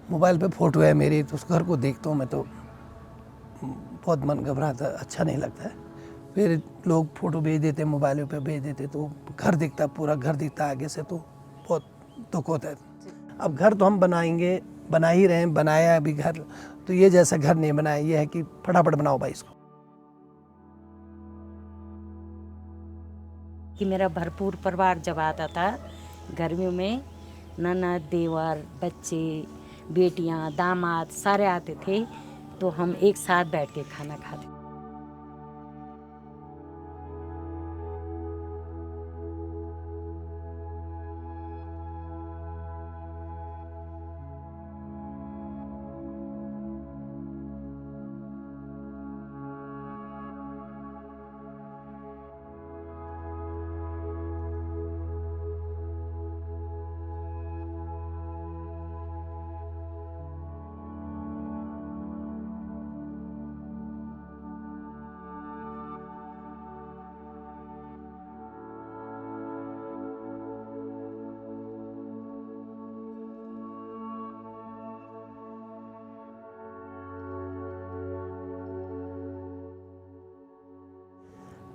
Mobile पे photo है मेरी, तो उस घर को देखता हूँ मैं तो बहुत मन घबराता है, अच्छा नहीं लगता है। फिर लोग फ़ोटो भेज देते, मोबाइलों पे भेज देते, तो घर दिखता, पूरा घर दिखता आगे से, तो बहुत दुख होता है। अब घर तो हम बनाएंगे, बना ही रहे हैं, बनाया है अभी घर, तो ये जैसा घर नहीं बनाया, ये है कि फटाफट बनाओ भाई इसको। कि मेरा भरपूर परिवार जब आता था गर्मियों में, ननद, देवर, बच्चे, बेटियां, दामाद सारे आते थे, तो हम एक साथ बैठ के खाना खाते।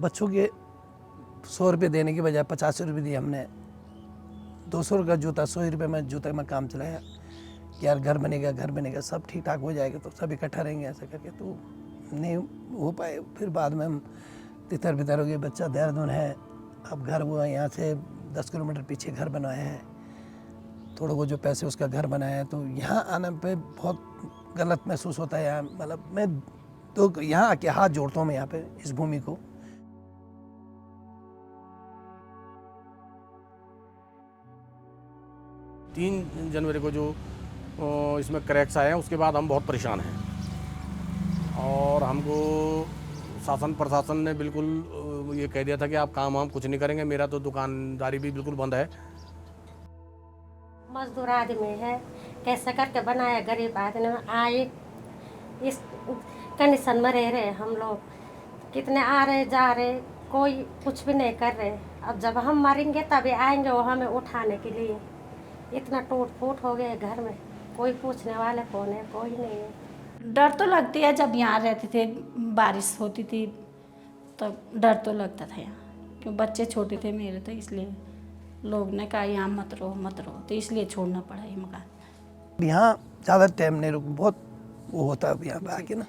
बच्चों के 100 रुपये देने की बजाय 50 रुपये दिए हमने। 200 का जूता, 100 रुपये में जूते में काम चलाया कि यार घर बनेगा, घर बनेगा, सब ठीक ठाक हो जाएगा तो सब इकट्ठा रहेंगे, ऐसा करके तो नहीं हो पाए। फिर बाद में हम तितर बितर हो गए, बच्चा देहरादून है, अब घर हुआ, यहाँ से 10 किलोमीटर पीछे घर बनवाए हैं, थोड़ा वो जो पैसे उसका घर बनाया है, तो यहाँ आने पे बहुत गलत महसूस होता है। यहाँ मतलब मैं तो यहाँ आके हाथ जोड़ता हूँ मैं यहाँ पे इस भूमि को। तीन जनवरी को जो इसमें क्रैक्स आए हैं, उसके बाद हम बहुत परेशान हैं और हमको शासन प्रशासन ने बिल्कुल ये कह दिया था कि आप काम हम कुछ नहीं करेंगे। मेरा तो दुकानदारी भी बिल्कुल बंद है। मजदूर आदमी है, कैसे करके बनाया, गरीब आदमी आए, इस कंडीशन में रह रहे हम लोग, कितने आ रहे जा रहे, कोई कुछ भी नहीं कर रहे। अब जब हम मरेंगे तभी आएंगे वो हमें उठाने के लिए। इतना टूट फूट हो गया घर में, कोई पूछने वाला कौन है, कोई नहीं है। डर तो लगती है, जब यहाँ रहते थे बारिश होती थी तो डर तो लगता था यहाँ, क्यों बच्चे छोटे थे मेरे, तो इसलिए लोग ने कहा यहाँ मत रहो मत रहो, तो इसलिए छोड़ना पड़ा ये मकान। यहाँ ज़्यादा टाइम नहीं रुक, बहुत वो होता है यहाँ पे आके ना।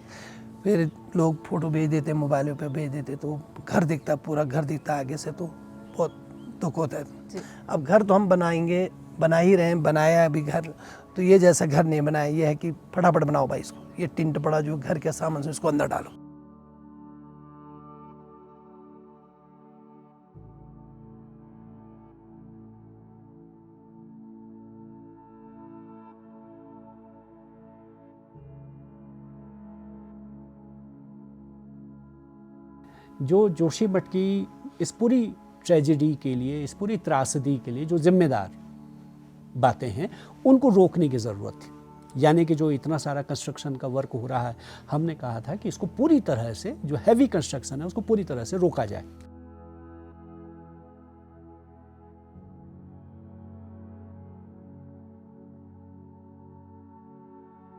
फिर लोग फ़ोटो भेज देते, मोबाइलों पे भेज देते, तो घर दिखता, पूरा घर दिखता आगे से, तो बहुत दुख होता है। अब घर तो हम बनाएंगे, बना ही रहे हैं, बनाया है अभी घर, तो ये जैसा घर नहीं बनाया, ये है कि फटाफट बनाओ भाई इसको, ये टिंट पड़ा जो घर के सामान से इसको अंदर डालो। जो जोशीमठ की इस पूरी ट्रेजेडी के लिए, इस पूरी त्रासदी के लिए जो जिम्मेदार बातें हैं, उनको रोकने की ज़रूरत थी। यानी कि जो इतना सारा कंस्ट्रक्शन का वर्क हो रहा है, हमने कहा था कि इसको पूरी तरह से, जो हैवी कंस्ट्रक्शन है उसको पूरी तरह से रोका जाए।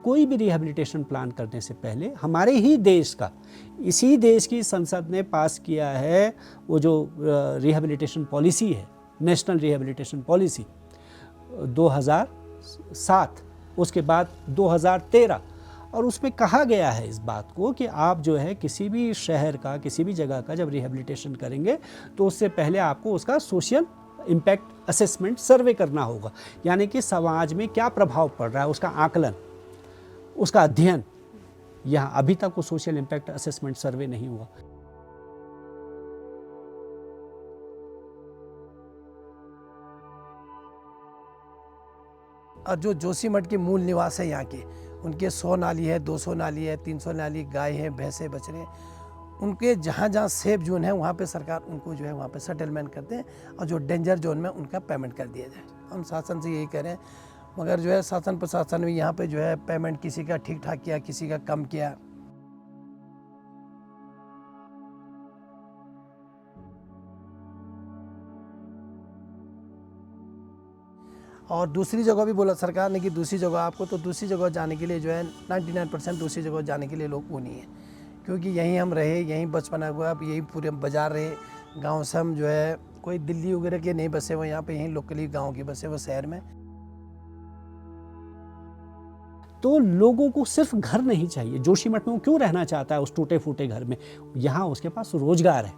कोई भी रिहैबिलिटेशन प्लान करने से पहले हमारे ही देश का, इसी देश की संसद ने पास किया है वो जो रिहैबिलिटेशन पॉलिसी है, नेशनल रिहैबिलिटेशन पॉलिसी 2007, उसके बाद 2013, और उसमें कहा गया है इस बात को कि आप जो है किसी भी शहर का, किसी भी जगह का जब रिहैबिलिटेशन करेंगे तो उससे पहले आपको उसका सोशल इम्पैक्ट असेसमेंट सर्वे करना होगा। यानी कि समाज में क्या प्रभाव पड़ रहा है उसका आकलन, उसका अध्ययन। यहाँ अभी तक वो सोशल इम्पैक्ट असेसमेंट सर्वे नहीं हुआ। और जो जोशीमठ के मूल निवास है यहाँ के, उनके 100 नाली है, 200 नाली है, 300 नाली, गाय है, भैंसे, बछड़े, उनके जहाँ जहाँ सेफ जोन है वहाँ पे सरकार उनको जो है वहाँ पे सेटलमेंट करते हैं, और जो डेंजर जोन में उनका पेमेंट कर दिया जाए। हम शासन से यही कह रहे हैं, मगर जो है शासन प्रशासन भी यहाँ पे जो है पेमेंट किसी का ठीक ठाक किया, किसी का कम किया। और दूसरी जगह भी बोला सरकार ने कि दूसरी जगह आपको, तो दूसरी जगह जाने के लिए जो है 99% दूसरी जगह जाने के लिए लोग वो नहीं है, क्योंकि यहीं हम रहे, यहीं बचपना हुआ, अब यही पूरे बाजार रहे, गांव से हम जो है कोई दिल्ली वगैरह के नहीं बसे हुए, यहाँ पे यहीं लोकली गांव के बसे हुए शहर में। तो लोगों को सिर्फ घर नहीं चाहिए। जोशीमठ में वो क्यों रहना चाहता है उस टूटे फूटे घर में? यहाँ उसके पास रोजगार है,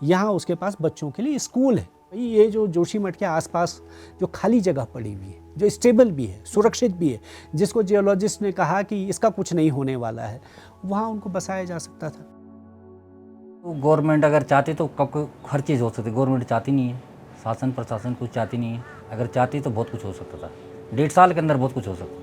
यहाँ उसके पास बच्चों के लिए स्कूल है। ये जो जोशीमठ के आसपास जो खाली जगह पड़ी हुई है, जो स्टेबल भी है, सुरक्षित भी है, जिसको जियोलॉजिस्ट ने कहा कि इसका कुछ नहीं होने वाला है, वहाँ उनको बसाया जा सकता था। तो गवर्नमेंट अगर चाहती तो कब हर चीज़ हो सकती। गवर्नमेंट चाहती नहीं है, शासन प्रशासन कुछ चाहती नहीं है। अगर चाहती तो बहुत कुछ हो सकता था। 1.5 साल के अंदर बहुत कुछ हो सकता।